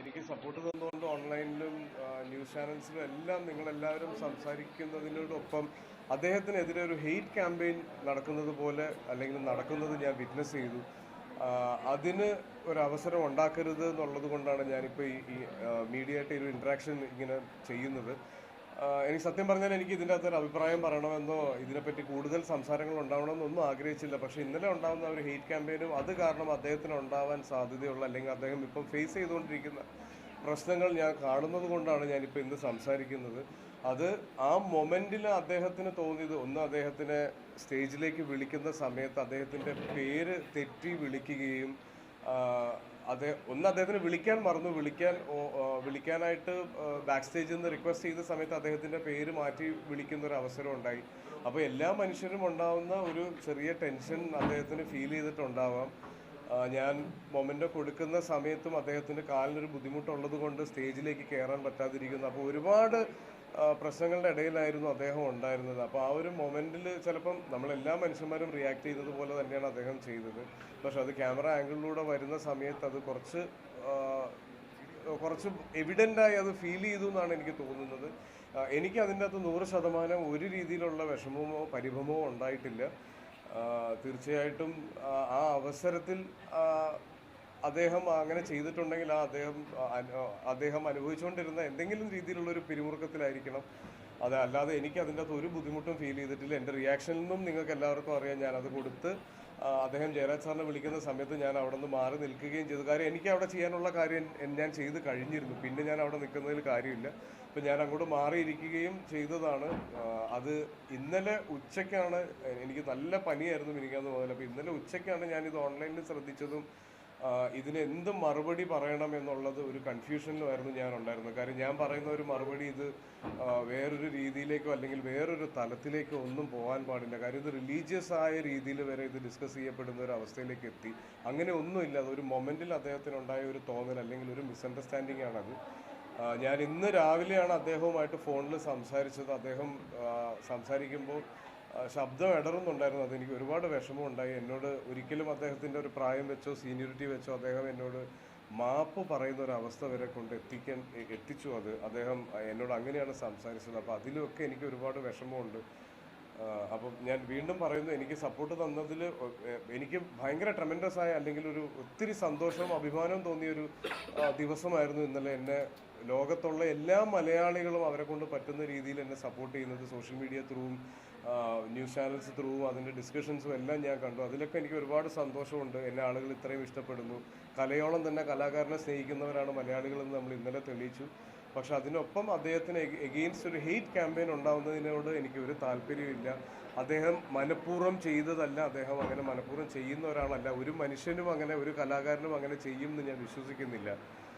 എനിക്ക് സപ്പോർട്ട് തന്നുകൊണ്ട് ഓൺലൈനിലും ന്യൂസ് ചാനൽസിലും എല്ലാം നിങ്ങളെല്ലാവരും സംസാരിക്കുന്നതിനോടൊപ്പം അദ്ദേഹത്തിനെതിരെ ഒരു ഹെയ്റ്റ് ക്യാമ്പയിൻ നടക്കുന്നത് പോലെ അല്ലെങ്കിൽ നടക്കുന്നത് ഞാൻ വിറ്റ്നസ് ചെയ്തു. അതിന് ഒരു അവസരം ഉണ്ടാക്കരുത് എന്നുള്ളത് കൊണ്ടാണ് ഞാനിപ്പോൾ ഈ മീഡിയ ആയിട്ട് ഒരു ഇൻട്രാക്ഷൻ ഇങ്ങനെ ചെയ്യുന്നത്. എനിക്ക് സത്യം പറഞ്ഞാൽ എനിക്ക് ഇതിൻ്റെ അകത്തൊരു അഭിപ്രായം പറയണമെന്നോ ഇതിനെപ്പറ്റി കൂടുതൽ സംസാരങ്ങൾ ഉണ്ടാവണമെന്നൊന്നും ആഗ്രഹിച്ചില്ല. പക്ഷേ ഇന്നലെ ഉണ്ടാകുന്ന ഒരു ഹെയ്റ്റ് ക്യാമ്പയിനും അത് കാരണം അദ്ദേഹത്തിന് ഉണ്ടാവാൻ സാധ്യതയുള്ള അല്ലെങ്കിൽ അദ്ദേഹം ഇപ്പം ഫേസ് ചെയ്തുകൊണ്ടിരിക്കുന്ന പ്രശ്നങ്ങൾ ഞാൻ കാണുന്നത് കൊണ്ടാണ് ഞാനിപ്പോൾ ഇന്ന് സംസാരിക്കുന്നത്. അത് ആ മൊമെൻറ്റിൽ അദ്ദേഹത്തിന് തോന്നിയത് ഒന്ന്, അദ്ദേഹത്തിനെ സ്റ്റേജിലേക്ക് വിളിക്കുന്ന സമയത്ത് അദ്ദേഹത്തിൻ്റെ പേര് തെറ്റി വിളിക്കുകയും അദ്ദേഹത്തിന് വിളിക്കാൻ മറന്നു, വിളിക്കാനായിട്ട് ബാക്ക് സ്റ്റേജിൽ നിന്ന് റിക്വസ്റ്റ് ചെയ്ത സമയത്ത് അദ്ദേഹത്തിൻ്റെ പേര് മാറ്റി വിളിക്കുന്ന ഒരു അവസരം ഉണ്ടായി. അപ്പോൾ എല്ലാ മനുഷ്യരും ഉണ്ടാവുന്ന ഒരു ചെറിയ ടെൻഷൻ അദ്ദേഹത്തിന് ഫീൽ ചെയ്തിട്ടുണ്ടാവാം. ഞാൻ മൊമെൻ്റ് കൊടുക്കുന്ന സമയത്തും അദ്ദേഹത്തിൻ്റെ കാലിനൊരു ബുദ്ധിമുട്ടുള്ളത് കൊണ്ട് സ്റ്റേജിലേക്ക് കയറാൻ പറ്റാതിരിക്കുന്നു. അപ്പോൾ ഒരുപാട് പ്രശ്നങ്ങളുടെ ഇടയിലായിരുന്നു അദ്ദേഹം ഉണ്ടായിരുന്നത്. അപ്പോൾ ആ ഒരു മൊമെൻറ്റിൽ ചിലപ്പം നമ്മളെല്ലാ മനുഷ്യന്മാരും റിയാക്ട് ചെയ്യുന്നത് പോലെ തന്നെയാണ് അദ്ദേഹം ചെയ്തത്. പക്ഷെ അത് ക്യാമറ ആംഗിളിലൂടെ വരുന്ന സമയത്ത് അത് കുറച്ച് എവിഡൻ്റായി അത് ഫീൽ ചെയ്തു എന്നാണ് എനിക്ക് തോന്നുന്നത്. എനിക്ക് അതിൻ്റെ അകത്ത് 100% ഒരു രീതിയിലുള്ള വിഷമമോ പരിഭവമോ ഉണ്ടായിട്ടില്ല. തീർച്ചയായിട്ടും ആ അവസരത്തിൽ അദ്ദേഹം അങ്ങനെ ചെയ്തിട്ടുണ്ടെങ്കിൽ അദ്ദേഹം അനുഭവിച്ചുകൊണ്ടിരുന്ന എന്തെങ്കിലും രീതിയിലുള്ളൊരു പിരിമുറുക്കത്തിലായിരിക്കണം. അല്ലാതെ എനിക്ക് അതിൻ്റെ അകത്ത് ഒരു ബുദ്ധിമുട്ടും ഫീൽ ചെയ്തിട്ടില്ല. എൻ്റെ റിയാക്ഷനിൽ നിന്നും നിങ്ങൾക്ക് എല്ലാവർക്കും അറിയാം. ഞാനത് കൊടുത്ത് അദ്ദേഹം ജയരാജ് സാറിനെ വിളിക്കുന്ന സമയത്ത് ഞാൻ അവിടെ നിന്ന് മാറി നിൽക്കുകയും ചെയ്തു. കാര്യം എനിക്ക് അവിടെ ചെയ്യാനുള്ള കാര്യം ഞാൻ ചെയ്ത് കഴിഞ്ഞിരുന്നു. പിന്നെ ഞാൻ അവിടെ നിൽക്കുന്നതിൽ കാര്യമില്ല. ഇപ്പം ഞാൻ അങ്ങോട്ട് മാറിയിരിക്കുകയും ചെയ്തതാണ്. അത് ഇന്നലെ ഉച്ചയ്ക്കാണ്, എനിക്ക് നല്ല പനിയായിരുന്നു മിനിങ്ങാന്ന് മുതൽ. അപ്പോൾ ഇന്നലെ ഉച്ചയ്ക്കാണ് ഞാനിത് ഓൺലൈനിൽ ശ്രദ്ധിച്ചതും ഇതിന് എന്ത് മറുപടി പറയണം എന്നുള്ളത് ഒരു കൺഫ്യൂഷനിലുമായിരുന്നു ഞാൻ ഉണ്ടായിരുന്നത്. കാര്യം ഞാൻ പറയുന്ന ഒരു മറുപടി ഇത് വേറൊരു രീതിയിലേക്കോ അല്ലെങ്കിൽ വേറൊരു തലത്തിലേക്കോ ഒന്നും പോകാൻ പാടില്ല. കാര്യം ഇത് റിലീജിയസ് ആയ രീതിയിൽ വരെ ഇത് ഡിസ്കസ് ചെയ്യപ്പെടുന്ന ഒരു അവസ്ഥയിലേക്ക് എത്തി. അങ്ങനെ ഒന്നുമില്ല. അതൊരു മൊമെൻറ്റിൽ അദ്ദേഹത്തിനുണ്ടായ ഒരു തോന്നൽ അല്ലെങ്കിൽ ഒരു മിസ്അണ്ടർസ്റ്റാൻഡിങ് ആണത്. ഞാൻ ഇന്ന് രാവിലെയാണ് അദ്ദേഹവുമായിട്ട് ഫോണിൽ സംസാരിച്ചത്. അദ്ദേഹം സംസാരിക്കുമ്പോൾ ശബ്ദം ഇടറുന്നുണ്ടായിരുന്നു. അതെനിക്ക് ഒരുപാട് വിഷമമുണ്ടായി. എന്നോട് ഒരിക്കലും അദ്ദേഹത്തിൻ്റെ ഒരു പ്രായം വെച്ചോ സീനിയോറിറ്റി വെച്ചോ അദ്ദേഹം എന്നോട് മാപ്പ് പറയുന്ന ഒരു അവസ്ഥ വരെ കൊണ്ട് എത്തിച്ചു. അദ്ദേഹം എന്നോട് അങ്ങനെയാണ് സംസാരിച്ചത്. അപ്പോൾ അതിലൊക്കെ എനിക്ക് ഒരുപാട് വിഷമമുണ്ട്. അപ്പം ഞാൻ വീണ്ടും പറയുന്നു, എനിക്ക് സപ്പോർട്ട് തന്നതിൽ എനിക്ക് ഭയങ്കര ട്രെമൻഡസ് ആയ അല്ലെങ്കിൽ ഒരു ഒത്തിരി സന്തോഷവും അഭിമാനവും തോന്നിയൊരു ദിവസമായിരുന്നു ഇന്നലെ. എന്നെ ലോകത്തുള്ള എല്ലാ മലയാളികളും അവരെ കൊണ്ട് പറ്റുന്ന രീതിയിൽ എന്നെ സപ്പോർട്ട് ചെയ്യുന്നത് സോഷ്യൽ മീഡിയ ത്രൂവും ന്യൂസ് ചാനൽസ് ത്രൂവും അതിൻ്റെ ഡിസ്കഷൻസും എല്ലാം ഞാൻ കണ്ടു. അതിലൊക്കെ എനിക്ക് ഒരുപാട് സന്തോഷമുണ്ട്. എന്നെ ആളുകൾ ഇത്രയും ഇഷ്ടപ്പെടുന്നു. കലയോളം തന്നെ കലാകാരനെ സ്നേഹിക്കുന്നവരാണ് മലയാളികളെന്ന് നമ്മൾ ഇന്നലെ തെളിയിച്ചു. പക്ഷെ അതിനൊപ്പം അദ്ദേഹത്തിന് എഗെയിൻസ്റ്റ് ഒരു ഹെയ്റ്റ് ക്യാമ്പയിൻ ഉണ്ടാകുന്നതിനോട് എനിക്ക് ഒരു താല്പര്യമില്ല. അദ്ദേഹം മനഃപൂർവ്വം ചെയ്തതല്ല. അദ്ദേഹം അങ്ങനെ മനഃപൂർവ്വം ചെയ്യുന്ന ഒരാളല്ല. ഒരു മനുഷ്യനും അങ്ങനെ, ഒരു കലാകാരനും അങ്ങനെ ചെയ്യും എന്ന് ഞാൻ വിശ്വസിക്കുന്നില്ല.